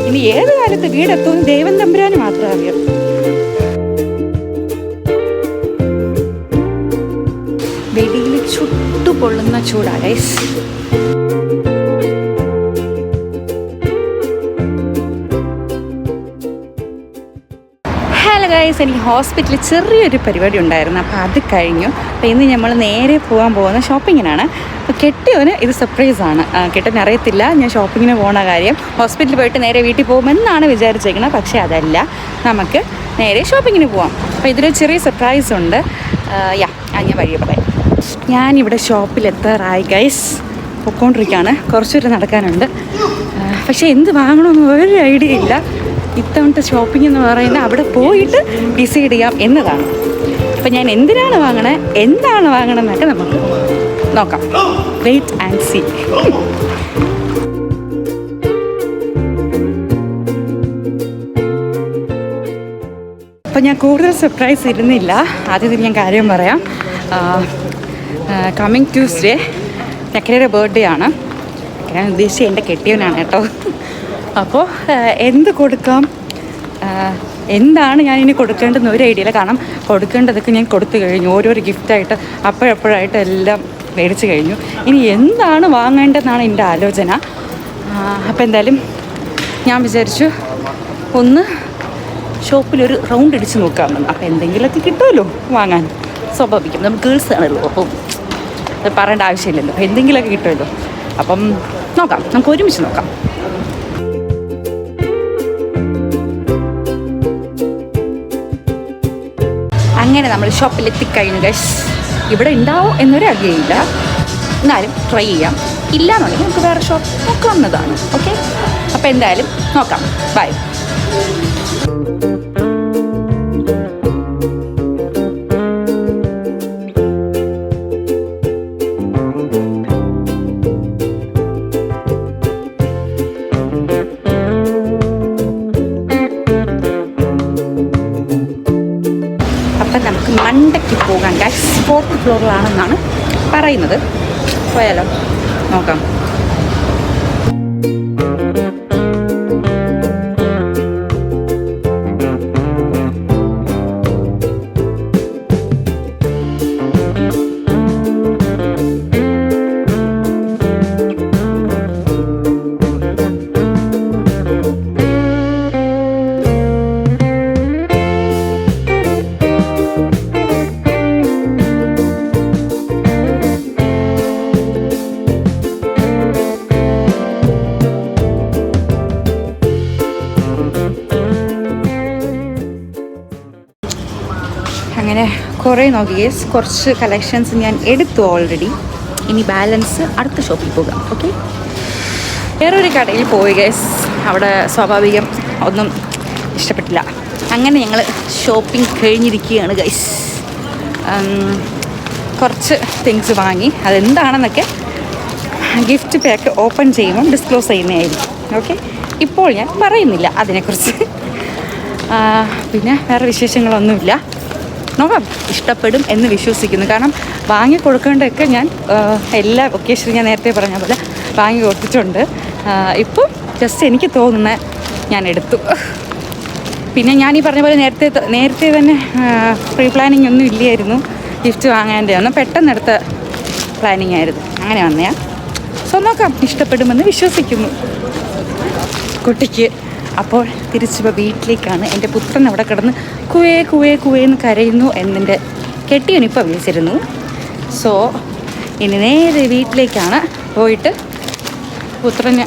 ഇനി ഏത് കാലത്ത് വീടെത്തുമെന്ന് ദൈവം തമ്പുരാന് മാത്രം അറിയാം. വെടിയിൽ ചുട്ടുപൊള്ളുന്ന ചൂടാ ഗൈസ്. ഹലോ ഗൈസ്, എനിക്ക് ഹോസ്പിറ്റലിൽ ചെറിയൊരു പരിപാടി ഉണ്ടായിരുന്നു. അപ്പോൾ അത് കഴിഞ്ഞു. അപ്പോൾ ഇന്ന് നമ്മൾ നേരെ പോകാൻ പോകുന്ന ഷോപ്പിങ്ങിനാണ്. അപ്പോൾ കെട്ടിയവന് ഇത് സർപ്രൈസാണ്. കെട്ടിയവന് അറിയത്തില്ല ഞാൻ ഷോപ്പിങ്ങിന് പോകുന്ന കാര്യം. ഹോസ്പിറ്റലിൽ പോയിട്ട് നേരെ വീട്ടിൽ പോകുമെന്നാണ് വിചാരിച്ചേക്കുന്നത്. പക്ഷേ അതല്ല, നമുക്ക് നേരെ ഷോപ്പിങ്ങിന് പോകാം. അപ്പോൾ ഇതിലൊരു ചെറിയ സർപ്രൈസ് ഉണ്ട്. ഞാൻ വഴിയെ പറയാം. ഞാനിവിടെ ഷോപ്പിലെത്താറായി ഗൈസ്. പൊക്കോണ്ടിരിക്കുകയാണ്. കുറച്ചൊരു നടക്കാനുണ്ട്. പക്ഷേ എന്ത് വാങ്ങണമെന്ന് ഒരു ഐഡിയ ഇല്ല. ഇത്തവണത്തെ ഷോപ്പിംഗ് എന്ന് പറയുന്നത് അവിടെ പോയിട്ട് ഡിസൈഡ് ചെയ്യാം എന്നതാണ്. അപ്പം ഞാൻ എന്തിനാണ് വാങ്ങണേ, എന്താണ് വാങ്ങണമെന്നൊക്കെ നമുക്ക് നോക്കാം. Wait and see. അപ്പം ഞാൻ കൂടുതൽ സർപ്രൈസ് ഇരുന്നില്ല. ആദ്യത്തിൽ ഞാൻ കാര്യം പറയാം. കമ്മിങ് ട്യൂസ്ഡേ ചക്കരയുടെ ബർത്ത്ഡേ ആണ്. ഞാൻ ഉദ്ദേശിച്ചത് എൻ്റെ കെട്ടിയവനാണ് കേട്ടോ. അപ്പോൾ എന്ത് കൊടുക്കാം, എന്താണ് ഞാനിനി കൊടുക്കേണ്ടതെന്ന് ഒരു ഐഡിയ ഇല്ല. കാരണം കൊടുക്കേണ്ടതൊക്കെ ഞാൻ കൊടുത്തു കഴിഞ്ഞു. ഓരോരോ ഗിഫ്റ്റായിട്ട് അപ്പോഴപ്പോഴായിട്ട് എല്ലാം മേടിച്ച് കഴിഞ്ഞു. ഇനി എന്താണ് വാങ്ങേണ്ടതെന്നാണ് എൻ്റെ ആലോചന. അപ്പോൾ എന്തായാലും ഞാൻ വിചാരിച്ചു ഒന്ന് ഷോപ്പിലൊരു റൗണ്ട് അടിച്ച് നോക്കാമെന്ന്. അപ്പോൾ എന്തെങ്കിലുമൊക്കെ കിട്ടുമല്ലോ വാങ്ങാൻ. സ്വാഭാവികം, നമ്മൾ ഗേൾസ് ആണല്ലോ, അപ്പം പറയേണ്ട ആവശ്യമില്ലല്ലോ. എന്തെങ്കിലുമൊക്കെ കിട്ടുമല്ലോ. അപ്പം നോക്കാം, നമുക്ക് ഒരുമിച്ച് നോക്കാം. അങ്ങനെ നമ്മൾ ഷോപ്പിലെത്തിക്കഴിഞ്ഞു ഗൈസ്. ഇവിടെ ഉണ്ടാവോ എന്നൊരു അറിയില്ല, എന്നാലും ട്രൈ ചെയ്യാം. ഇല്ല എന്നുണ്ടെങ്കിൽ നമുക്ക് വേറെ ഷോപ്പ് നോക്കാവുന്നതാണ്. ഓക്കെ, അപ്പോൾ എന്തായാലും നോക്കാം. ബൈ. നമുക്ക് മണ്ടയ്ക്ക് പോകാം ഗൈസ്. 4th ഫ്ലോറിലാണെന്നാണ് പറയുന്നത്. പോയാലോ, നോക്കാം. അങ്ങനെ കുറേ നോക്കി ഗേസ്. കുറച്ച് കളക്ഷൻസ് ഞാൻ എടുത്തു ഓൾറെഡി. ഇനി ബാലൻസ് അടുത്ത ഷോപ്പിൽ പോകാം. ഓക്കെ, വേറൊരു കടയിൽ പോയി ഗേസ്. അവിടെ സ്വാഭാവികം ഒന്നും ഇഷ്ടപ്പെട്ടില്ല. അങ്ങനെ ഞങ്ങൾ ഷോപ്പിംഗ് കഴിഞ്ഞിരിക്കുകയാണ് ഗൈസ്. കുറച്ച് തിങ്സ് വാങ്ങി. അതെന്താണെന്നൊക്കെ ഗിഫ്റ്റ് പാക്ക് ഓപ്പൺ ചെയ്യുമ്പം ഡിസ്ക്ലോസ് ചെയ്യുന്നതായിരിക്കും. ഓക്കെ, ഇപ്പോൾ ഞാൻ പറയുന്നില്ല അതിനെക്കുറിച്ച്. പിന്നെ വേറെ വിശേഷങ്ങളൊന്നുമില്ല. നോക്കാം, ഇഷ്ടപ്പെടും എന്ന് വിശ്വസിക്കുന്നു. കാരണം വാങ്ങി കൊടുക്കേണ്ടതൊക്കെ ഞാൻ എല്ലാ ഒക്കേഷനും ഞാൻ നേരത്തെ പറഞ്ഞ പോലെ വാങ്ങി കൊടുത്തിട്ടുണ്ട്. ഇപ്പോൾ ജസ്റ്റ് എനിക്ക് തോന്നുന്ന ഞാൻ എടുത്തു. പിന്നെ ഞാൻ ഈ പറഞ്ഞ പോലെ നേരത്തെ തന്നെ പ്രീ പ്ലാനിങ് ഒന്നും ഇല്ലായിരുന്നു. ഗിഫ്റ്റ് വാങ്ങാൻ്റെ ഒന്നും പെട്ടെന്നെടുത്ത പ്ലാനിങ് ആയിരുന്നു. അങ്ങനെ വന്നയാ. സോ നോക്കാം, ഇഷ്ടപ്പെടുമെന്ന് വിശ്വസിക്കുന്നു കുട്ടിക്ക്. അപ്പോൾ തിരിച്ചിപ്പോൾ വീട്ടിലേക്കാണ്. എൻ്റെ പുത്രൻ അവിടെ കിടന്ന് കുവേ കുവേ കുവേന്ന് കരയുന്നു എന്നെൻ്റെ കെട്ടിയനിപ്പോൾ വിളിച്ചിരുന്നു. സോ ഇനി നേരെ വീട്ടിലേക്കാണ്. പോയിട്ട് പുത്രന്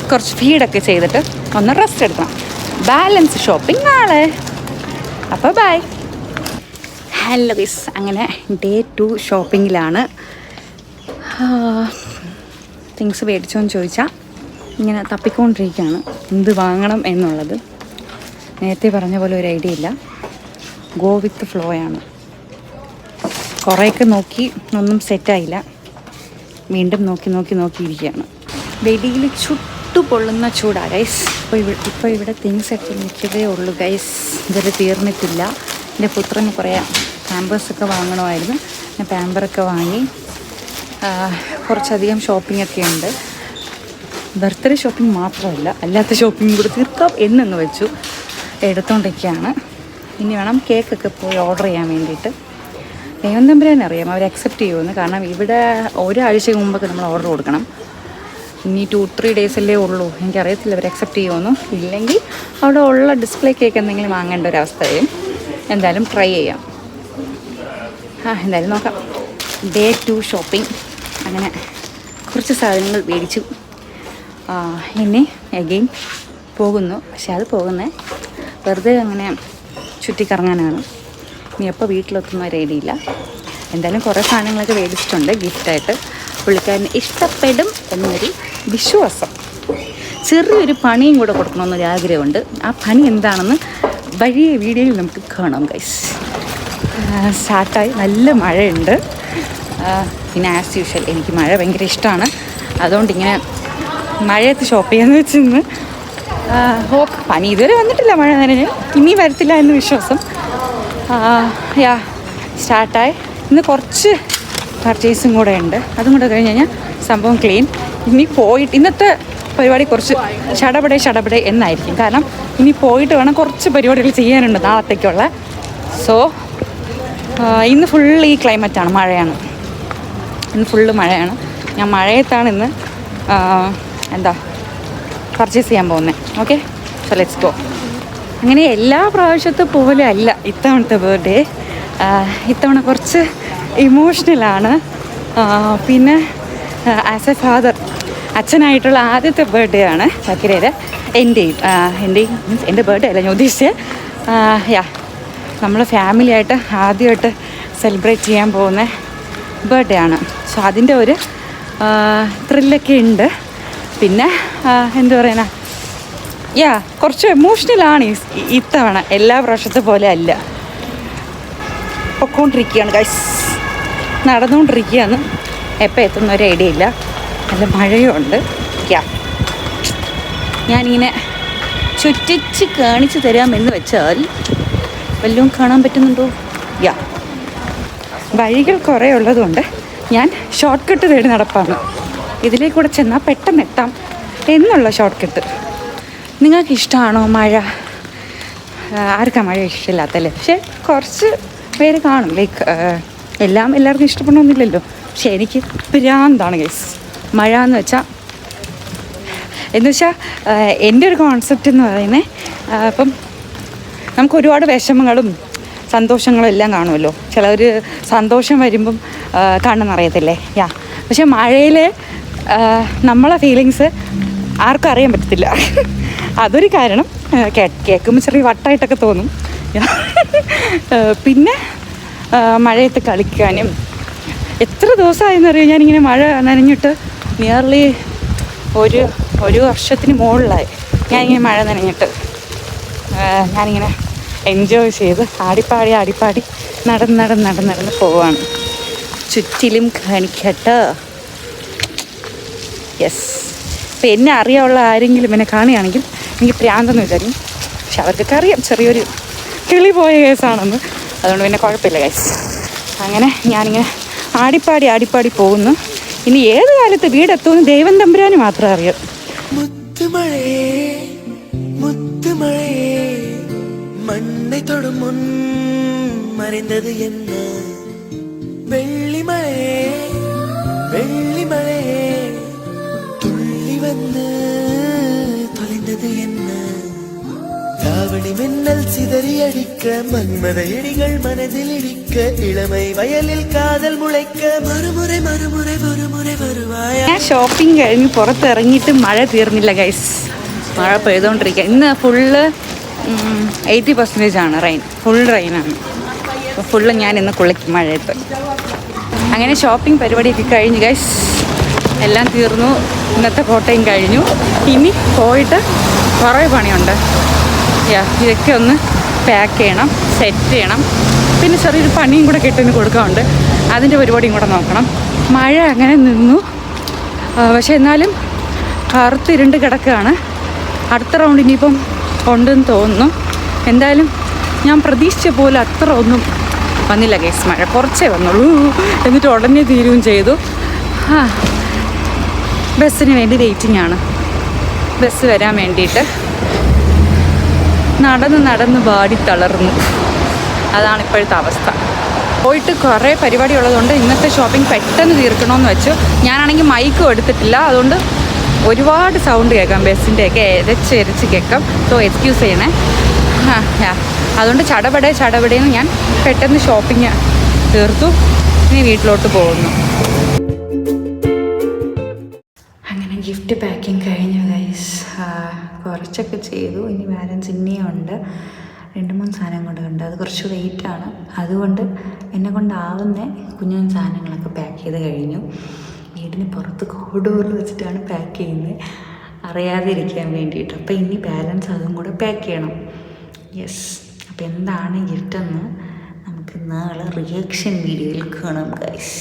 കുറച്ച് ഫീഡൊക്കെ ചെയ്തിട്ട് ഒന്ന് റെസ്റ്റ് എടുക്കണം. ബാലൻസ് ഷോപ്പിംഗ് നാളെ. അപ്പോൾ ബൈ. ഹലോ ഗൈസ്, അങ്ങനെ ഡേ 2 ഷോപ്പിങ്ങിലാണ്. തിങ്സ് മേടിച്ചോന്ന് ചോദിച്ചാൽ ഇങ്ങനെ തപ്പിക്കൊണ്ടിരിക്കുകയാണ് എന്ത് വാങ്ങണം എന്നുള്ളത്. നേരത്തെ പറഞ്ഞ പോലെ ഒരു ഐഡിയ ഇല്ല. ഗോ വിത്ത് ഫ്ലോയാണ്. കുറേയൊക്കെ നോക്കി, ഒന്നും സെറ്റായില്ല. വീണ്ടും നോക്കിയിരിക്കുകയാണ്. വെടിയിൽ ചുട്ടുപൊള്ളുന്ന ചൂടാണ് ഗൈസ്. ഇപ്പോൾ ഇവിടെ തിങ്സ് ഒക്കെ നിൽക്കതേ ഉള്ളൂ ഗൈസ്. ഇതുവരെ തീർന്നിട്ടില്ല. എൻ്റെ പുത്രന് കുറേ പാമ്പേഴ്സൊക്കെ വാങ്ങണമായിരുന്നു. ഞാൻ പാമ്പറൊക്കെ വാങ്ങി. കുറച്ചധികം ഷോപ്പിംഗ് ഒക്കെ ഉണ്ട്. ബർത്ത്ഡേ ഷോപ്പിംഗ് മാത്രമല്ല, അല്ലാത്ത ഷോപ്പിംഗ് കൂടെ തീർക്കാം എന്നൊന്ന് വെച്ചു എടുത്തോണ്ടൊക്കെയാണ്. ഇനി വേണം കേക്കൊക്കെ പോയി ഓർഡർ ചെയ്യാൻ വേണ്ടിയിട്ട്. ദൈവം തമ്പുരാൻ അറിയാം അവർ അക്സെപ്റ്റ് ചെയ്യുമെന്ന്. കാരണം ഇവിടെ ഒരാഴ്ച മുമ്പൊക്കെ നമ്മൾ ഓർഡർ കൊടുക്കണം. ഇനി 2-3 ഡേയ്സല്ലേ ഉള്ളൂ. എനിക്കറിയത്തില്ല അവർ അക്സെപ്റ്റ് ചെയ്യുമെന്ന്. ഇല്ലെങ്കിൽ അവിടെ ഉള്ള ഡിസ്പ്ലേ കേക്ക് എന്തെങ്കിലും വാങ്ങേണ്ട ഒരവസ്ഥ വരും. എന്തായാലും ട്രൈ ചെയ്യാം. എന്തായാലും നോക്കാം. Day 2 shopping. അങ്ങനെ കുറച്ച് സാധനങ്ങൾ മേടിച്ചു. ഇനി എഗെയിൻ പോകുന്നു. പക്ഷെ അത് പോകുന്നത് വെറുതെ അങ്ങനെ ചുറ്റിക്കറങ്ങാനാണ്. ഇനി എപ്പോൾ വീട്ടിലെത്തുന്ന ഒരു ഐഡിയയില്ല. എന്തായാലും കുറേ സാധനങ്ങളൊക്കെ മേടിച്ചിട്ടുണ്ട് ഗിഫ്റ്റായിട്ട്. പുള്ളിക്കാരന് ഇഷ്ടപ്പെടും എന്നൊരു വിശ്വാസം. ചെറിയൊരു പണിയും കൂടെ കൊടുക്കണമെന്നൊരു ആഗ്രഹമുണ്ട്. ആ പണി എന്താണെന്ന് വഴിയ വീഡിയോയിൽ നമുക്ക് കാണാം ഗൈസ്. സ്റ്റാർട്ടായി. നല്ല മഴയുണ്ട്. പിന്നെ ആസ് യൂഷ്വൽ എനിക്ക് മഴ ഭയങ്കര ഇഷ്ടമാണ്. അതുകൊണ്ട് ഇങ്ങനെ മഴയത്ത് ഷോപ്പ് ചെയ്യാമെന്ന് വെച്ചിരുന്ന് പനി ഇതുവരെ വന്നിട്ടില്ല. മഴ നനഞ്ഞ് ഇനി വരത്തില്ല എന്ന് വിശ്വാസം. സ്റ്റാർട്ടായി. ഇന്ന് കുറച്ച് പർച്ചേസും കൂടെ ഉണ്ട്. അതും കൂടെ കഴിഞ്ഞ് കഴിഞ്ഞാൽ സംഭവം ക്ലീൻ. ഇനി പോയിട്ട് ഇന്നത്തെ പരിപാടി കുറച്ച് ഷടപടെ എന്നായിരിക്കും. കാരണം ഇനി പോയിട്ട് വേണം കുറച്ച് പരിപാടികൾ ചെയ്യാനുണ്ട് നാളത്തേക്കുള്ള. സോ ഇന്ന് ഫുള്ള് ഈ ക്ലൈമറ്റാണ്, മഴയാണ്. ഇന്ന് ഫുള്ള് മഴയാണ്. ഞാൻ മഴയത്താണ് ഇന്ന് പർച്ചേസ് ചെയ്യാൻ പോകുന്നത്. Okay, so let's go. അങ്ങനെ എല്ലാ പ്രാവശ്യത്തെ പോലെ അല്ല ഇത്തവണത്തെ ബർത്ത്ഡേ. ഇത്തവണ കുറച്ച് ഇമോഷണലാണ്. പിന്നെ ആസ് എ ഫാദർ, അച്ഛനായിട്ടുള്ള ആദ്യത്തെ ബർത്ത്ഡേ ആണ് ചക്കിരയുടെ. എൻ്റെയും മീൻസ് എൻ്റെ ബർത്ത്ഡേ അല്ല ഞാൻ ഉദ്ദേശിച്ചത്. നമ്മൾ ഫാമിലിയായിട്ട് ആദ്യമായിട്ട് സെലിബ്രേറ്റ് ചെയ്യാൻ പോകുന്ന ബർത്ത്ഡേ ആണ്. സോ അതിൻ്റെ ഒരു ത്രില്ലൊക്കെ ഉണ്ട്. പിന്നെ എന്താ പറയുക, കുറച്ച് എമോഷണലാണ് ഇത്തവണ. എല്ലാ പ്രാവശ്യത്തെ പോലെ അല്ല. പൊക്കോണ്ടിരിക്കുകയാണ് ഗൈസ്, നടന്നുകൊണ്ടിരിക്കുകയാണ്. എപ്പോൾ എത്തുന്ന ഒരു ഐഡിയ ഇല്ല. നല്ല മഴയും ഉണ്ട്. ഞാനിങ്ങനെ ചുറ്റിച്ച് കാണിച്ചു തരാമെന്ന് വെച്ചാൽ വല്ലതും കാണാൻ പറ്റുന്നുണ്ടോ? വഴികൾ കുറേ ഉള്ളതുകൊണ്ട് ഞാൻ ഷോർട്ട് കട്ട് തേടി നടപ്പാണ്. ഇതിലേക്കൂടെ ചെന്നാൽ പെട്ടെന്ന് എത്താം എന്നുള്ള ഷോർട്ട് കട്ട്. നിങ്ങൾക്ക് ഇഷ്ടമാണോ മഴ? ആർക്കാ മഴ ഇഷ്ടമില്ലാത്തല്ലേ? പക്ഷേ കുറച്ച് പേര് കാണും. ലൈക്ക് എല്ലാവർക്കും ഇഷ്ടപ്പെടണമെന്നില്ലല്ലോ. പക്ഷെ എനിക്ക് ഭ്രാന്താണ് ഗൈസ് മഴ എന്ന് വെച്ചാൽ. എൻ്റെ ഒരു കോൺസെപ്റ്റ് എന്ന് പറയുന്നത്, ഇപ്പം നമുക്ക് ഒരുപാട് വിഷമങ്ങളും സന്തോഷങ്ങളും എല്ലാം കാണുമല്ലോ. ചിലർ സന്തോഷം വരുമ്പം കണ്ണെന്നറിയത്തില്ലേ. പക്ഷെ മഴയിൽ നമ്മളെ ഫീലിങ്സ് ആർക്കും അറിയാൻ പറ്റത്തില്ല. അതൊരു കാരണം. കേൾക്കുമ്പോൾ ചെറിയ വട്ടായിട്ടൊക്കെ തോന്നും. പിന്നെ മഴയത്ത് കളിക്കാനും എത്ര ദിവസമായെന്നറിയാം ഞാനിങ്ങനെ മഴ നനഞ്ഞിട്ട്. നിയർലി ഒരു വർഷത്തിന് മുകളിലായി ഞാനിങ്ങനെ മഴ നനഞ്ഞിട്ട്. ഞാനിങ്ങനെ എൻജോയ് ചെയ്ത് ആടിപ്പാടി നടന്ന് പോവാണ്. ചുറ്റിലും കാണിക്കട്ടോ. യെസ്. ഇപ്പം എന്നെ അറിയാനുള്ള ആരെങ്കിലും എന്നെ കാണുകയാണെങ്കിൽ എനിക്ക് പ്രാന്തെന്ന് വിചാരിക്കും. പക്ഷെ അവർക്കൊക്കെ അറിയാം ചെറിയൊരു കിളി പോയ കേസാണെന്ന്. അതുകൊണ്ട് പിന്നെ കുഴപ്പമില്ല ഗൈസ്. അങ്ങനെ ഞാനിങ്ങനെ ആടിപ്പാടി പോകുന്നു. ഇനി ഏത് കാലത്ത് വീടെത്തുമെന്ന് ദൈവം തമ്പുരാന് മാത്രം അറിയാം. மண்ணை தொடும் முன் மறைந்தது என்ன? வெள்ளிமழையே வெள்ளிமழையே துள்ளி வந்து தொலைந்தது என்ன? தாவணி மின்னல் சிதறி அடிக்க மன்மத இடிகள் மனதில் இடிக்க இளமை வயலில் காதல் முளைக்க மறுமுறை மறுமுறை ஒருமுறை வருவாயா. ഞാൻ ഷോപ്പിംഗ് കഴിഞ്ഞ് പുറത്തിറങ്ങിയിട്ട് മഴ തീർന്നില്ല ഗൈസ്. മഴ പെയ്തുകൊണ്ടിരിക്കുക. ഇന്ന് ഫുള്ള് 80% റെയിൻ. ഫുൾ റെയിനാണ്. അപ്പോൾ ഫുള്ള് ഞാൻ ഇന്ന് കുളിക്കും മഴയത്ത്. അങ്ങനെ ഷോപ്പിംഗ് പരിപാടിയൊക്കെ കഴിഞ്ഞു ഗൈസ്. എല്ലാം തീർന്നു. ഇന്നത്തെ ഫോട്ടോയും കഴിഞ്ഞു. ഇനി പോയിട്ട് കുറേ പണിയുണ്ട്. ഇതൊക്കെ ഒന്ന് പാക്ക് ചെയ്യണം, സെറ്റ് ചെയ്യണം. പിന്നെ ചെറിയൊരു പണിയും കൂടെ കെട്ടിന് കൊടുക്കാറുണ്ട്. അതിൻ്റെ പരിപാടിയും കൂടെ നോക്കണം. മഴ അങ്ങനെ നിന്നു. പക്ഷെ എന്നാലും കറുത്തിരുണ്ട് കിടക്കുകയാണ്. അടുത്ത റൗണ്ട് ഇനിയിപ്പം ഉണ്ടെന്ന് തോന്നുന്നു. എന്തായാലും ഞാൻ പ്രതീക്ഷിച്ച പോലെ അത്ര ഒന്നും വന്നില്ല ഗൈസ്. മഴ കുറച്ചേ വന്നുള്ളൂ. എന്നിട്ട് ഉടനെ തീരുകയും ചെയ്തു. ബസ്സിന് വേണ്ടി വെയിറ്റിംഗ് ആണ്. ബസ് വരാൻ വേണ്ടിയിട്ട് നടന്ന് വാടി തളർന്നു. അതാണ് ഇപ്പോഴത്തെ അവസ്ഥ. പോയിട്ട് കുറേ പരിപാടി ഉള്ളതുകൊണ്ട് ഇന്നത്തെ ഷോപ്പിംഗ് പെട്ടെന്ന് തീർക്കണമെന്ന് വെച്ചു. ഞാനാണെങ്കിൽ മൈക്കും എടുത്തിട്ടില്ല, അതുകൊണ്ട് ഒരുപാട് സൗണ്ട് കേൾക്കാം, ബസ്സിൻ്റെയൊക്കെ എരച്ച് കേൾക്കാം. സോ എക്സ്ക്യൂസ് ചെയ്യണേ. അതുകൊണ്ട് ചടപടേന്ന് ഞാൻ പെട്ടെന്ന് ഷോപ്പിംഗ് തീർത്തു. ഇനി വീട്ടിലോട്ട് പോകുന്നു. അങ്ങനെ ഗിഫ്റ്റ് പാക്കിങ് കഴിഞ്ഞു ഗൈസ്. കുറച്ചൊക്കെ ചെയ്തു. ഇനി ബാലൻസ് ഇനിയും ഉണ്ട്. 2-3 സാധനം കൂടെ ഉണ്ട്. അത് കുറച്ച് വെയിറ്റാണ്. അതുകൊണ്ട് എന്നെ കൊണ്ടാവുന്ന കുഞ്ഞു സാധനങ്ങളൊക്കെ പാക്ക് ചെയ്ത് കഴിഞ്ഞു. വീടിന് പുറത്ത് കോഡോറിൽ വെച്ചിട്ടാണ് പാക്ക് ചെയ്യുന്നത്, അറിയാതെ ഇരിക്കാൻ വേണ്ടിയിട്ട്. അപ്പോൾ ഇനി ബാലൻസ് അതും കൂടെ പാക്ക് ചെയ്യണം. യെസ്. അപ്പോൾ എന്താണ് ഗിഫ്റ്റെന്ന് നമുക്ക് നാളെ റിയാക്ഷൻ വീഡിയോയിൽ കാണാം ഗൈസ്.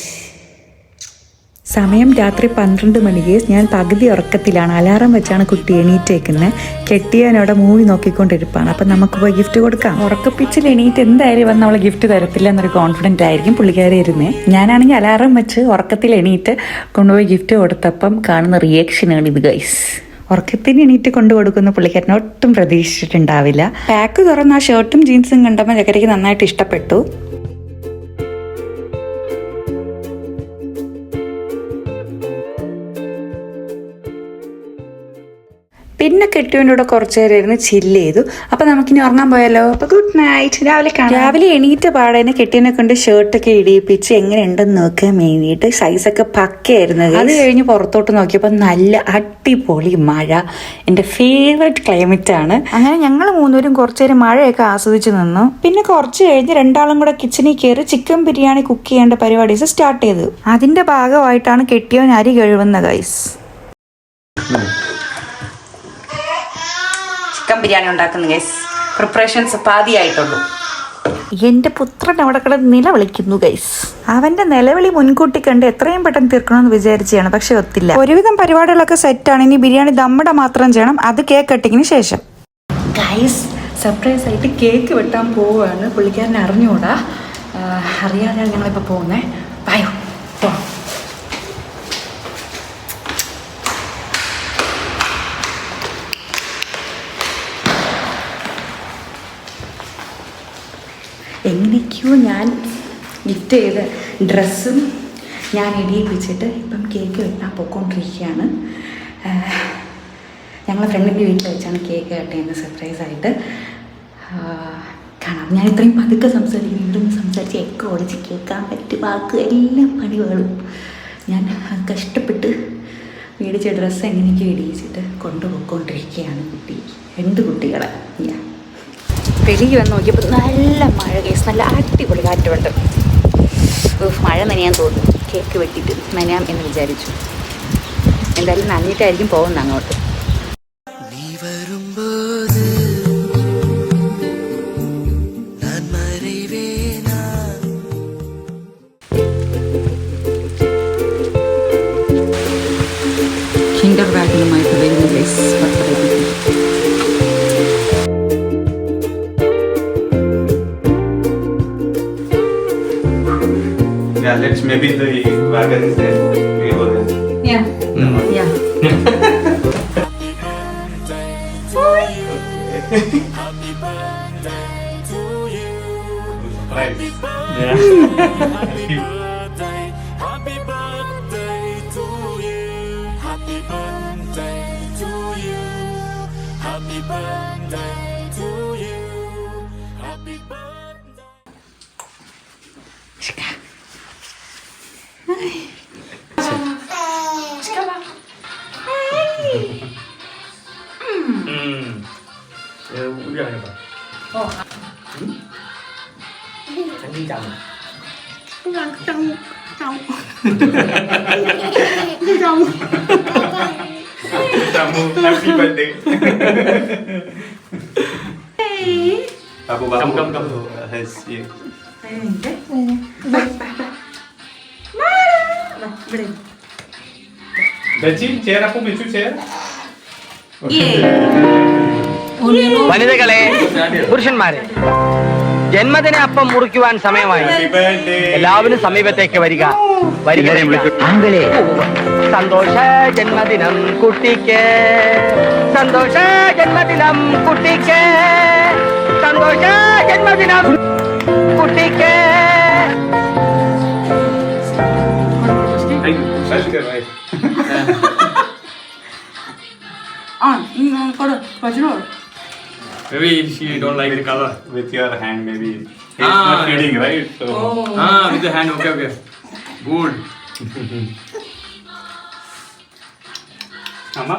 സമയം രാത്രി 12 മണിക്ക്. ഞാൻ പകുതി ഉറക്കത്തിലാണ്. അലാറം വെച്ചാണ് കുട്ടി എണീറ്റേക്കുന്നത്. കെട്ടിയാനവിടെ മൂവി നോക്കിക്കൊണ്ടിരിപ്പാണ്. അപ്പം നമുക്ക് പോയി ഗിഫ്റ്റ് കൊടുക്കാം. ഉറക്കപ്പിച്ചിൽ എണീറ്റ് എന്തായാലും വന്ന് അവളെ ഗിഫ്റ്റ് തരത്തില്ല എന്നൊരു കോൺഫിഡൻ്റ് ആയിരിക്കും പുള്ളിക്കാരി ഇരുന്നേ. ഞാനാണെങ്കിൽ അലാറം വെച്ച് ഉറക്കത്തിൽ എണീറ്റ് കൊണ്ടുപോയി ഗിഫ്റ്റ് കൊടുത്തപ്പം കാണുന്ന റിയാക്ഷനാണ് ഇത് ഗൈസ്. ഉറക്കത്തിന് എണീറ്റ് കൊണ്ടു കൊടുക്കുന്ന പുള്ളിക്കാരനെ ഒട്ടും പ്രതീക്ഷിച്ചിട്ടുണ്ടാവില്ല. പാക്ക് തുറന്ന് ആ ഷർട്ടും ജീൻസും കണ്ടപ്പോൾ ചക്കരയ്ക്ക് നന്നായിട്ട് ഇഷ്ടപ്പെട്ടു. പിന്നെ കെട്ടിയവൻ്റെ കൂടെ കുറച്ച് നേരം ഇരുന്ന് ചില്ല് ചെയ്തു. അപ്പോൾ നമുക്കിനി ഉറങ്ങാൻ പോയാലോ? അപ്പോൾ ഗുഡ് നൈറ്റ്. രാവിലെ എണീറ്റ പാടേനെ കെട്ടിയനെ കൊണ്ട് ഷർട്ടൊക്കെ ഇടിയിപ്പിച്ച് എങ്ങനെ ഉണ്ടെന്ന് നോക്കാൻ വേണ്ടിയിട്ട് സൈസൊക്കെ പക്കയായിരുന്നു. അത് കഴിഞ്ഞ് പുറത്തോട്ട് നോക്കിയപ്പോൾ നല്ല അടിപൊളി മഴ. എൻ്റെ ഫേവറേറ്റ് ക്ലൈമറ്റ് ആണ്. അങ്ങനെ ഞങ്ങൾ 3 പേരും കുറച്ച് നേരം മഴയൊക്കെ ആസ്വദിച്ച് നിന്നു. പിന്നെ കുറച്ച് കഴിഞ്ഞ് 2 ആളും കൂടെ കിച്ചണിൽ കയറി ചിക്കൻ ബിരിയാണി കുക്ക് ചെയ്യേണ്ട പരിപാടീസ് സ്റ്റാർട്ട് ചെയ്തു. അതിൻ്റെ ഭാഗമായിട്ടാണ് കെട്ടിയവൻ അരി കഴുകുന്ന ഗൈസ്. ചിക്കൻ ബിരിയാണി ഉണ്ടാക്കുന്ന ഗൈസ്. പ്രിപ്പറേഷൻസ് പാതിയായിട്ടുള്ളൂ. എൻ്റെ പുത്രൻ അവിടെ കിടന്ന് നിലവിളിക്കുന്നു ഗൈസ്. അവൻ്റെ നിലവിളി മുൻകൂട്ടി കണ്ട് എത്രയും പെട്ടെന്ന് തീർക്കണമെന്ന് വിചാരിച്ചാണ്, പക്ഷെ ഒത്തില്ല. ഒരുവിധം പരിപാടികളൊക്കെ സെറ്റാണ്. ഇനി ബിരിയാണി ദമ്മട മാത്രം ചെയ്യണം. അത് കേക്ക് കട്ടിങ്ങിന് ശേഷം ഗൈസ് സർപ്രൈസ് ആയിട്ട് കേക്ക് വെട്ടാൻ പോവുകയാണ്. പുള്ളിക്കാരനെ അറിഞ്ഞുകൂടാ, അറിയാതെയാണ് ഞങ്ങളിപ്പോൾ പോകുന്നത്. വായോ പോ. എങ്ങനെയൊക്കെയോ ഞാൻ ഗിഫ്റ്റ് ചെയ്ത ഡ്രസ്സും ഞാൻ ഇടിയിപ്പിച്ചിട്ട് ഇപ്പം കേക്ക് വെട്ടാൻ പോയിക്കൊണ്ടിരിക്കുകയാണ്. ഞങ്ങളെ ഫ്രണ്ടിൻ്റെ വീട്ടിൽ വെച്ചാണ് കേക്ക് കട്ട് ചെയ്യുന്നത് സർപ്രൈസായിട്ട്. കാണാം. ഞാൻ ഇത്രയും പതുക്കെ സംസാരിക്കുന്നു. ഇവിടെ സംസാരിച്ച് എക്കോ ഓടിച്ച് കേൾക്കാൻ പറ്റും. ബാക്കി എല്ലാ പണികളും ഞാൻ കഷ്ടപ്പെട്ട് മേടിച്ച ഡ്രസ്സ് എങ്ങനെയൊക്കെയോ ഇടിയിച്ചിട്ട് കൊണ്ടുപോയിക്കൊണ്ടിരിക്കുകയാണ് കുട്ടി. 2 കുട്ടികളെ. വെളിയിൽ വന്ന് നോക്കിയപ്പോൾ നല്ല മഴ കേസ്. നല്ല അടിപൊളി കാറ്റ് വെട്ടം. മഴ നനയാൻ തോന്നുന്നു. കേക്ക് വെട്ടിയിട്ട് നനയാം എന്ന് വിചാരിച്ചു. എന്തായാലും നനഞ്ഞിട്ടായിരിക്കും പോകുന്നത് അങ്ങോട്ട്. നീ വരുമ്പോത് ഞാൻ മറവേനാ. കിൻഡർ ബാഗിലുമായിട്ട് വരുന്ന guys. Yeah, let's maybe the wagon is there. We go there. Yeah. No. Yeah. Right. Yeah. Happy birthday to you. Happy birthday to you. Happy birthday to you. Happy birthday. 우리 아니까. 장기장. Jamu happy birthday. Babu babu. Has you. ബച്ചി chair അപ്പോ വെച്ചു chair. വനിതകളെ പുരുഷന്മാരെ ജന്മദിന അപ്പം മുറിക്കുവാൻ സമയമായി. Happy birthday. എല്ലാവരും സമീപത്തേക്ക് വരിക. അങ്കിളെ, സന്തോഷ ജന്മദിനം കുട്ടിക്ക്, സന്തോഷ ജന്മദിനം കുട്ടിക്ക്, സന്തോഷ ജന്മദിനം കുട്ടിക്ക്. First go, right? Maybe she don't like the color. With your hand, maybe. It's not feeding, right? So, With the hand. Okay. Good. Amma?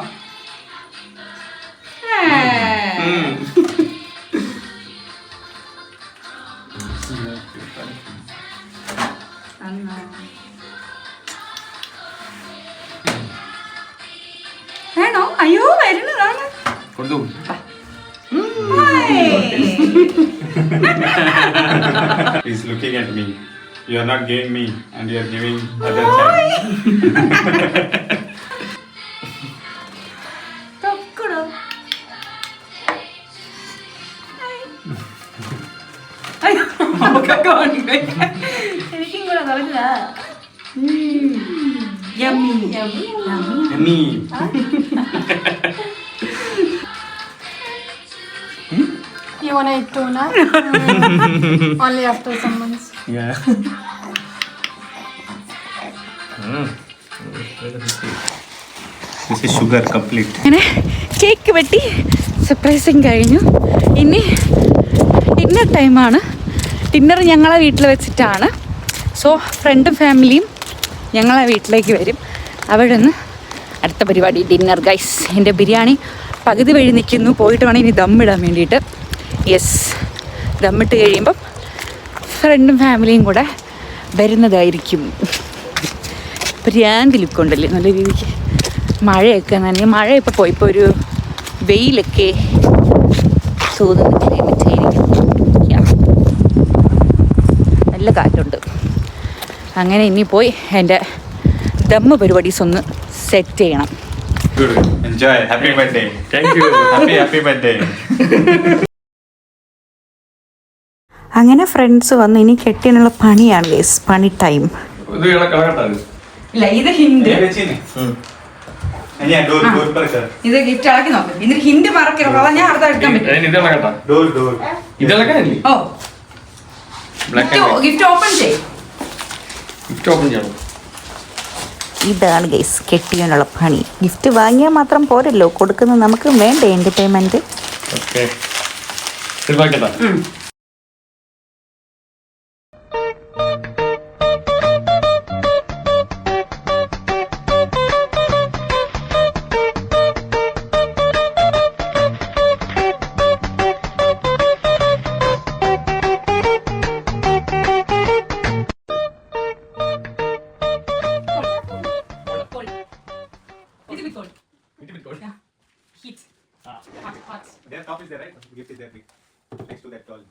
വേണോ? അയ്യോ വരുന്നതാണ്. കൊടുത്തു. He's looking at me. You are not giving me, and you are giving other child. തൊക്കടോ. എനിക്കും കൂടെ പറഞ്ഞതാ. Yummy Yummy. You wanna eat tuna? Only after some months. Yeah. This is sugar complete. അങ്ങനെ cake വെട്ടി surprising കഴിഞ്ഞു. ഇനി dinner ടൈമാണ്. Dinner ഞങ്ങളെ വീട്ടിൽ വെച്ചിട്ടാണ്. സോ ഫ്രണ്ടും ഫാമിലിയും ഞങ്ങളെ വീട്ടിലേക്ക് വരും. അവിടെ നിന്ന് അടുത്ത പരിപാടി ഡിന്നർ ഗൈസ്. എൻ്റെ ബിരിയാണി പകുതി വഴി നിൽക്കുന്നു. പോയിട്ട് വേണം ഇനി ദമ്മിടാൻ വേണ്ടിയിട്ട്. യെസ്, ദമ്മിട്ട് കഴിയുമ്പം ഫ്രണ്ടും ഫാമിലിയും കൂടെ വരുന്നതായിരിക്കും. പ്രാങ്ക് ലുക്കുണ്ടല്ലേ നല്ല രീതിക്ക്. മഴയൊക്കെ നനഞ്ഞ് മഴ ഇപ്പോൾ പോയി. ഇപ്പോൾ ഒരു വെയിലൊക്കെ തോന്നുന്ന ക്ലൈമറ്റ് ആയിരിക്കും. നല്ല കാറ്റുണ്ട്. അങ്ങനെ ഇനി പോയി എൻ്റെ ദമ്മ് പരിപാടീസ് ഒന്ന് സെറ്റ് ചെയ്യണം. Good. Enjoy. Happy birthday. Thank you. Happy birthday. അങ്ങനെ ഫ്രണ്ട്സ് വന്ന് ഇനി കെട്ടിനുള്ള പണിയാണ് ഗൈസ്. പണി ടൈം. ഇത് കളകട്ടാ. ഇല്ല, ഇത് ഹിന്റ്. Door पर कर. ഇത് ഗിഫ്റ്റ് ഇളക്കി നോക്ക്. ഇതിന് ഹിന്റ് മറക്കരുത്. അതാ ഞാൻ അടുത്ത എടുക്കാൻ പറ്റും. ഇത് കളകട്ടാ. Door. ഇത് കളകാനില്ലേ? ഓ, black and white. Gift open ചെയ്യും. ഗിഫ്റ്റ് ഓപ്പൺ ചെയ്യണം. ഇതാണ് ഗൈസ് കെട്ടിയുള്ള പണി. ഗിഫ്റ്റ് വാങ്ങിയാൽ മാത്രം പോരല്ലോ, കൊടുക്കുന്നത് നമുക്ക് വേണ്ടേ എൻ്റർടൈൻമെൻറ്റ്. ഓക്കെ. ഇത് വാക്കട്ടാ. Their top is there, right? Gift is there. Next to that doll.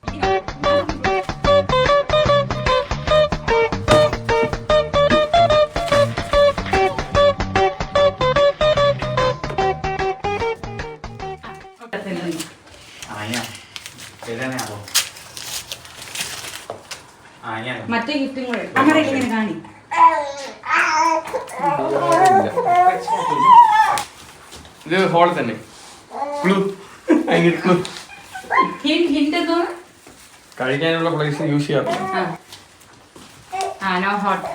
മറ്റേ ഗിഫ്റ്റും കൂടെ അങ്ങനെ ഇങ്ങനെ കാണി. ഇത് ഹോൾ തന്നെ. Clue. I need clue. Hint എന്തോ കഴിക്കാനുള്ള പ്ലേസ് യൂസ് ചെയ്യാറില്ല. No hot.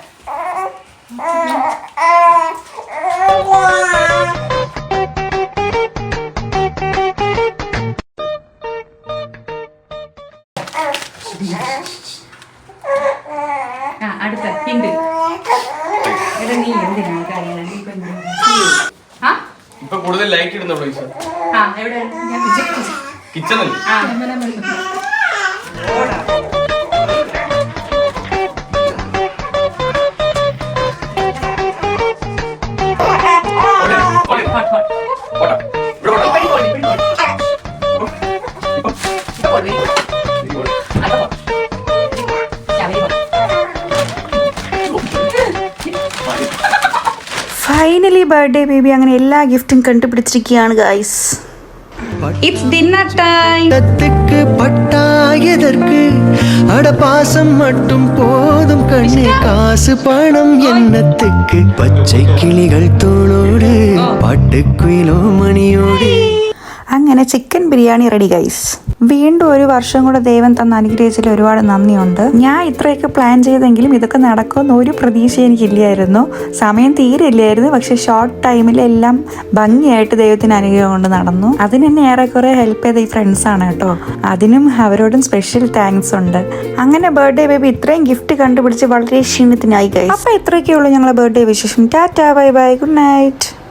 അടുത്ത ഹിന്റ്. നീ എന്തിനാണ് കാര്യങ്ങൾ ഇപ്പൊ കൂടുതൽ ലൈറ്റ് ഇടുന്ന പ്ലേസ് എവിടെ കിച്ചൺ അല്ലേ? ഫൈനലി ബർത്ത്ഡേ ബേബി അങ്ങനെ എല്ലാ ഗിഫ്റ്റും കണ്ടുപിടിച്ചിരിക്കുകയാണ് ഗൈസ്. It's dinner time. பட்டத்துக்கு பட்டாயதற்கு அட பாசம் மட்டும் போதும் கண்ணே காசு பணம் என்னத்துக்கு பச்சை கிளிகள் தோளோடு பாட்டுக்குயிலோ மணியோடு. അങ്ങനെ ചിക്കൻ ബിരിയാണി റെഡി ഗൈസ്. വീണ്ടും ഒരു വർഷം കൂടെ ദൈവം തന്ന അനുഗ്രഹിച്ചതിൽ ഒരുപാട് നന്ദിയുണ്ട്. ഞാൻ ഇത്രയൊക്കെ പ്ലാൻ ചെയ്തെങ്കിലും ഇതൊക്കെ നടക്കുമെന്ന് ഒരു പ്രതീക്ഷ എനിക്കില്ലായിരുന്നു. സമയം തീരെ ഇല്ലായിരുന്നു. പക്ഷെ ഷോർട്ട് ടൈമിൽ എല്ലാം ഭംഗിയായിട്ട് ദൈവത്തിന് അനുഗ്രഹം കൊണ്ട് നടന്നു. അതിനെന്നെ ഏറെക്കുറെ ഹെൽപ്പ് ചെയ്ത ഈ ഫ്രണ്ട്സാണ് കേട്ടോ. അതിനും അവരോടും സ്പെഷ്യൽ താങ്ക്സ് ഉണ്ട്. അങ്ങനെ ബർത്ത്ഡേ ബേബി ഇത്രയും ഗിഫ്റ്റ് കണ്ടുപിടിച്ച് വളരെ ക്ഷീണത്തിനായി ഗൈസ്. അപ്പൊ ഇത്രയൊക്കെ ഉള്ളൂ ഞങ്ങളെ ബർത്ത്ഡേ വിശേഷം. Tata, bye bye, good night.